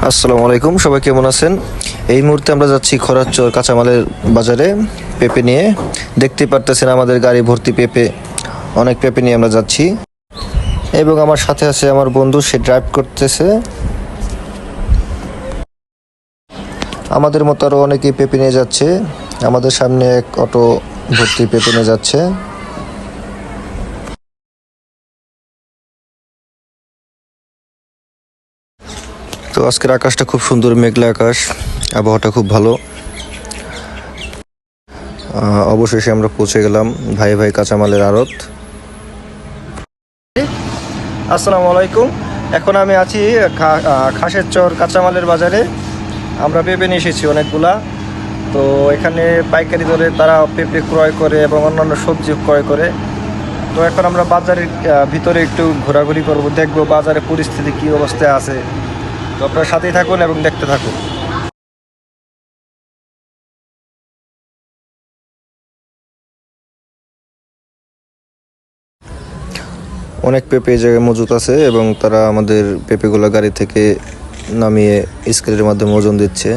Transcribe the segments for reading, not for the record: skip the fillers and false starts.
আসসালামু আলাইকুম, সবাই কেমন আছেন? এই মুহূর্তে আমরা যাচ্ছি খরাচর কাঁচামালের বাজারে পেঁপে নিয়ে। দেখতে পারতেছেন আমাদের গাড়ি ভর্তি পেঁপে, অনেক পেঁপে নিয়ে আমরা যাচ্ছি। এবং আমার সাথে আছে আমার বন্ধু, সে ড্রাইভ করতেছে। আমাদের মতো আরও অনেকেই পেঁপে নিয়ে যাচ্ছে। আমাদের সামনে এক অটো ভর্তি পেঁপে নিয়ে যাচ্ছে। তো আজকের আকাশটা খুব সুন্দর, মেঘলা আকাশ, আবহাওয়াটা খুব ভালো। অবশেষে আমরা পৌঁছে গেলাম ভাই ভাই কাঁচামালের আড়ত। আসসালামু আলাইকুম। এখন আমি আছি খাসের চর কাঁচামালের বাজারে। আমরা পেঁপে নিয়ে এসেছি অনেকগুলা। তো এখানে পাইকারি দরে তারা পেঁপে ক্রয় করে এবং অন্যান্য সবজি ক্রয় করে। তো এখন আমরা বাজারের ভিতরে একটু ঘোরাঘুরি করব, দেখবো বাজারের পরিস্থিতি কী অবস্থায় আছে। তো আপনারা সাথেই থাকুন এবং দেখতে থাকুন। অনেক পেঁপে এই জায়গায় মজুত আছে এবং তারা আমাদের পেঁপেগুলো গাড়ি থেকে নামিয়ে স্কেলের মাধ্যমে ওজন দিচ্ছে।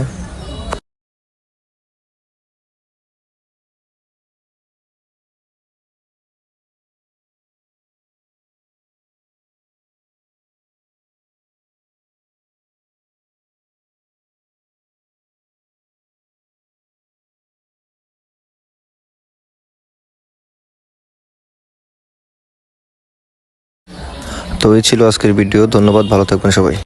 তো এই ছিল আজকের ভিডিও। ধন্যবাদ, ভালো থাকবেন সবাই।